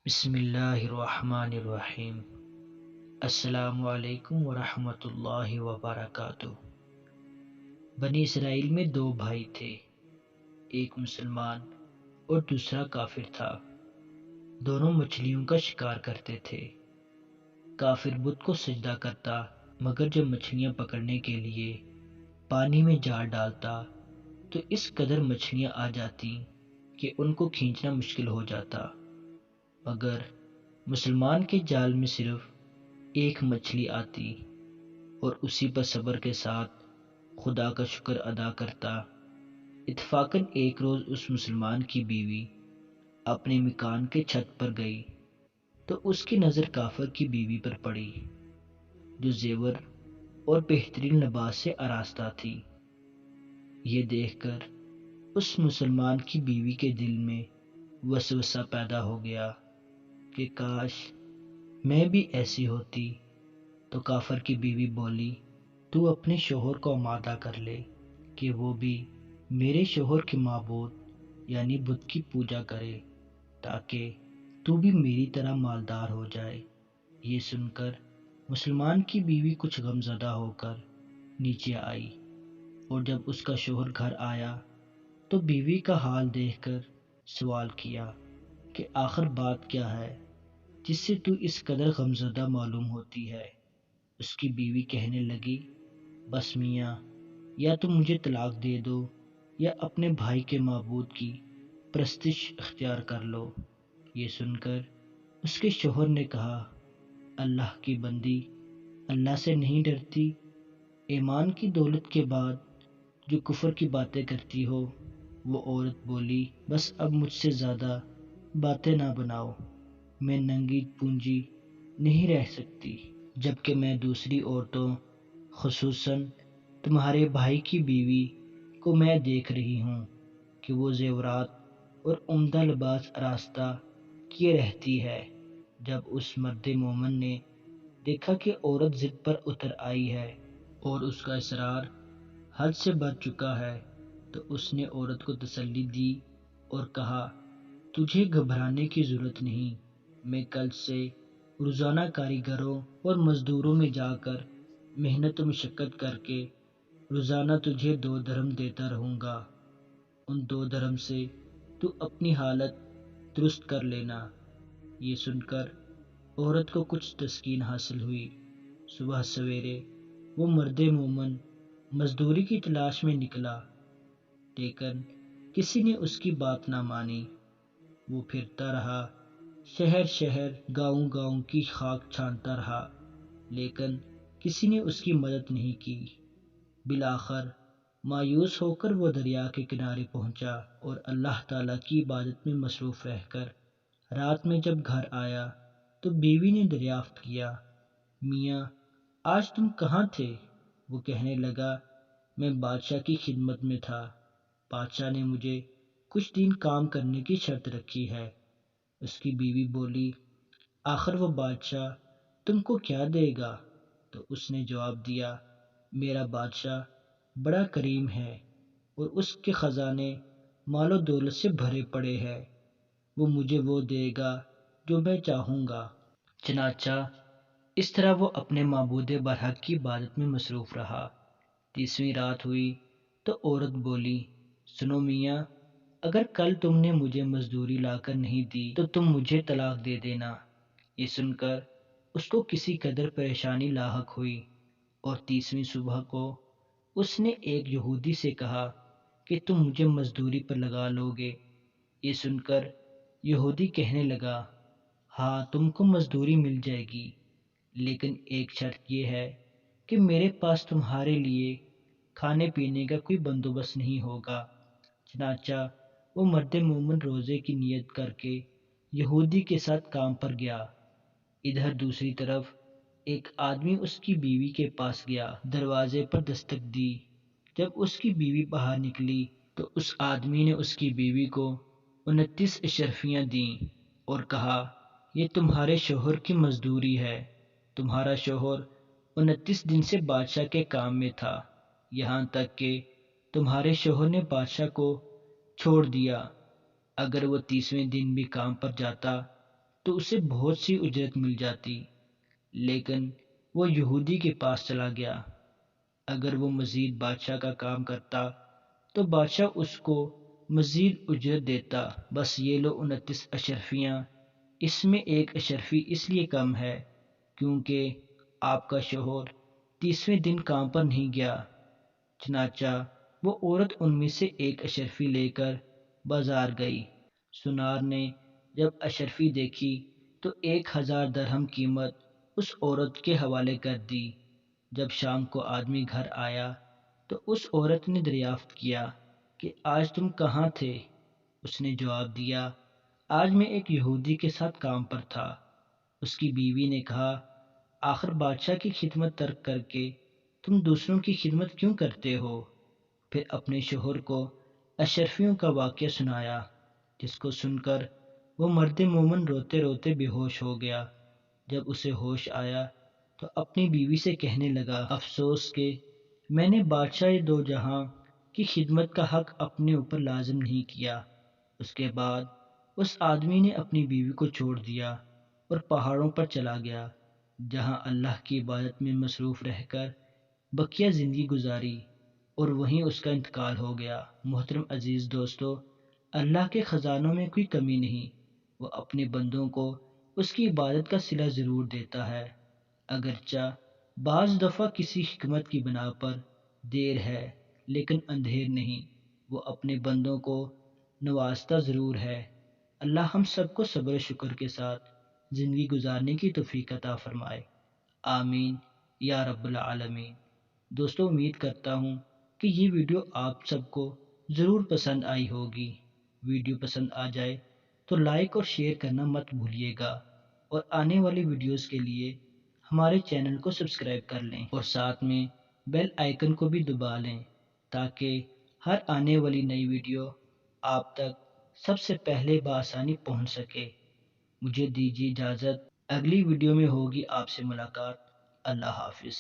بسم اللہ الرحمن الرحیم۔ السلام علیکم ورحمۃ اللہ وبرکاتہ۔ بنی اسرائیل میں دو بھائی تھے، ایک مسلمان اور دوسرا کافر تھا۔ دونوں مچھلیوں کا شکار کرتے تھے۔ کافر بت کو سجدہ کرتا، مگر جب مچھلیاں پکڑنے کے لیے پانی میں جال ڈالتا تو اس قدر مچھلیاں آ جاتی کہ ان کو کھینچنا مشکل ہو جاتا، مگر مسلمان کے جال میں صرف ایک مچھلی آتی اور اسی پر صبر کے ساتھ خدا کا شکر ادا کرتا۔ اتفاقاً ایک روز اس مسلمان کی بیوی اپنے مکان کے چھت پر گئی تو اس کی نظر کافر کی بیوی پر پڑی، جو زیور اور بہترین لباس سے آراستہ تھی۔ یہ دیکھ کر اس مسلمان کی بیوی کے دل میں وسوسہ پیدا ہو گیا کہ کاش میں بھی ایسی ہوتی۔ تو کافر کی بیوی بولی، تو اپنے شوہر کو آمادہ کر لے کہ وہ بھی میرے شوہر کے معبود یعنی بت کی پوجا کرے، تاکہ تو بھی میری طرح مالدار ہو جائے۔ یہ سن کر مسلمان کی بیوی کچھ غمزدہ ہو کر نیچے آئی، اور جب اس کا شوہر گھر آیا تو بیوی کا حال دیکھ کر سوال کیا کہ آخر بات کیا ہے جس سے تو اس قدر غمزدہ معلوم ہوتی ہے۔ اس کی بیوی کہنے لگی، بس میاں، یا تو مجھے طلاق دے دو یا اپنے بھائی کے معبود کی پرستش اختیار کر لو۔ یہ سن کر اس کے شوہر نے کہا، اللہ کی بندی، اللہ سے نہیں ڈرتی؟ ایمان کی دولت کے بعد جو کفر کی باتیں کرتی ہو۔ وہ عورت بولی، بس اب مجھ سے زیادہ باتیں نہ بناؤ، میں ننگی پونجی نہیں رہ سکتی، جبکہ میں دوسری عورتوں خصوصاً تمہارے بھائی کی بیوی کو میں دیکھ رہی ہوں کہ وہ زیورات اور عمدہ لباس آراستہ کیے رہتی ہے۔ جب اس مرد مومن نے دیکھا کہ عورت ضد پر اتر آئی ہے اور اس کا اصرار حد سے بڑھ چکا ہے، تو اس نے عورت کو تسلی دی اور کہا، تجھے گھبرانے کی ضرورت نہیں، میں کل سے روزانہ کاریگروں اور مزدوروں میں جا کر محنت و مشقت کر کے روزانہ تجھے 2 درہم دیتا رہوں گا۔ ان 2 درہم سے تو اپنی حالت درست کر لینا۔ یہ سن کر عورت کو کچھ تسکین حاصل ہوئی۔ صبح سویرے وہ مرد مومن مزدوری کی تلاش میں نکلا، لیکن کسی نے اس کی بات نہ مانی۔ وہ پھرتا رہا، شہر شہر گاؤں گاؤں کی خاک چھانتا رہا، لیکن کسی نے اس کی مدد نہیں کی۔ بالآخر مایوس ہو کر وہ دریا کے کنارے پہنچا اور اللہ تعالیٰ کی عبادت میں مصروف رہ کر رات میں جب گھر آیا تو بیوی نے دریافت کیا، میاں، آج تم کہاں تھے؟ وہ کہنے لگا، میں بادشاہ کی خدمت میں تھا، بادشاہ نے مجھے کچھ دن کام کرنے کی شرط رکھی ہے۔ اس کی بیوی بولی، آخر وہ بادشاہ تم کو کیا دے گا؟ تو اس نے جواب دیا، میرا بادشاہ بڑا کریم ہے اور اس کے خزانے مال و دولت سے بھرے پڑے ہیں، وہ مجھے وہ دے گا جو میں چاہوں گا۔ چنانچہ اس طرح وہ اپنے معبود برحق کی عبادت میں مصروف رہا۔ 30ویں رات ہوئی تو عورت بولی، سنو میاں، اگر کل تم نے مجھے مزدوری لا کر نہیں دی تو تم مجھے طلاق دے دینا۔ یہ سن کر اس کو کسی قدر پریشانی لاحق ہوئی، اور 30ویں صبح کو اس نے ایک یہودی سے کہا کہ تم مجھے مزدوری پر لگا لو گے۔ یہ سن کر یہودی کہنے لگا، ہاں، تم کو مزدوری مل جائے گی، لیکن ایک شرط یہ ہے کہ میرے پاس تمہارے لیے کھانے پینے کا کوئی بندوبست نہیں ہوگا۔ چنانچہ وہ مرد مومن روزے کی نیت کر کے یہودی کے ساتھ کام پر گیا۔ ادھر دوسری طرف ایک آدمی اس کی بیوی کے پاس گیا، دروازے پر دستک دی۔ جب اس کی بیوی باہر نکلی تو اس آدمی نے اس کی بیوی کو 29 اشرفیاں دیں اور کہا، یہ تمہارے شوہر کی مزدوری ہے۔ تمہارا شوہر 29 دن سے بادشاہ کے کام میں تھا، یہاں تک کہ تمہارے شوہر نے بادشاہ کو چھوڑ دیا۔ اگر وہ 30ویں دن بھی کام پر جاتا تو اسے بہت سی اجرت مل جاتی، لیکن وہ یہودی کے پاس چلا گیا۔ اگر وہ مزید بادشاہ کا کام کرتا تو بادشاہ اس کو مزید اجرت دیتا۔ بس یہ لو 29 اشرفیاں، اس میں ایک اشرفی اس لیے کم ہے کیونکہ آپ کا شوہر 30ویں دن کام پر نہیں گیا۔ چنانچہ وہ عورت ان میں سے ایک اشرفی لے کر بازار گئی۔ سنار نے جب اشرفی دیکھی تو 1000 درہم قیمت اس عورت کے حوالے کر دی۔ جب شام کو آدمی گھر آیا تو اس عورت نے دریافت کیا کہ آج تم کہاں تھے؟ اس نے جواب دیا، آج میں ایک یہودی کے ساتھ کام پر تھا۔ اس کی بیوی نے کہا، آخر بادشاہ کی خدمت ترک کر کے تم دوسروں کی خدمت کیوں کرتے ہو؟ پھر اپنے شوہر کو اشرفیوں کا واقعہ سنایا، جس کو سن کر وہ مرد مومن روتے روتے بے ہوش ہو گیا۔ جب اسے ہوش آیا تو اپنی بیوی سے کہنے لگا، افسوس کہ میں نے بادشاہ دو جہاں کی خدمت کا حق اپنے اوپر لازم نہیں کیا۔ اس کے بعد اس آدمی نے اپنی بیوی کو چھوڑ دیا اور پہاڑوں پر چلا گیا، جہاں اللہ کی عبادت میں مصروف رہ کر بقیہ زندگی گزاری، اور وہیں اس کا انتقال ہو گیا۔ محترم عزیز دوستو، اللہ کے خزانوں میں کوئی کمی نہیں، وہ اپنے بندوں کو اس کی عبادت کا صلہ ضرور دیتا ہے، اگرچہ بعض دفعہ کسی حکمت کی بنا پر دیر ہے لیکن اندھیر نہیں۔ وہ اپنے بندوں کو نوازتا ضرور ہے۔ اللہ ہم سب کو صبر و شکر کے ساتھ زندگی گزارنے کی توفیق عطا فرمائے، آمین یا رب العالمین۔ دوستو، امید کرتا ہوں کہ یہ ویڈیو آپ سب کو ضرور پسند آئی ہوگی۔ ویڈیو پسند آ جائے تو لائک اور شیئر کرنا مت بھولیے گا، اور آنے والی ویڈیوز کے لیے ہمارے چینل کو سبسکرائب کر لیں اور ساتھ میں بیل آئیکن کو بھی دبا لیں تاکہ ہر آنے والی نئی ویڈیو آپ تک سب سے پہلے بآسانی پہنچ سکے۔ مجھے دیجیے اجازت، اگلی ویڈیو میں ہوگی آپ سے ملاقات۔ اللہ حافظ۔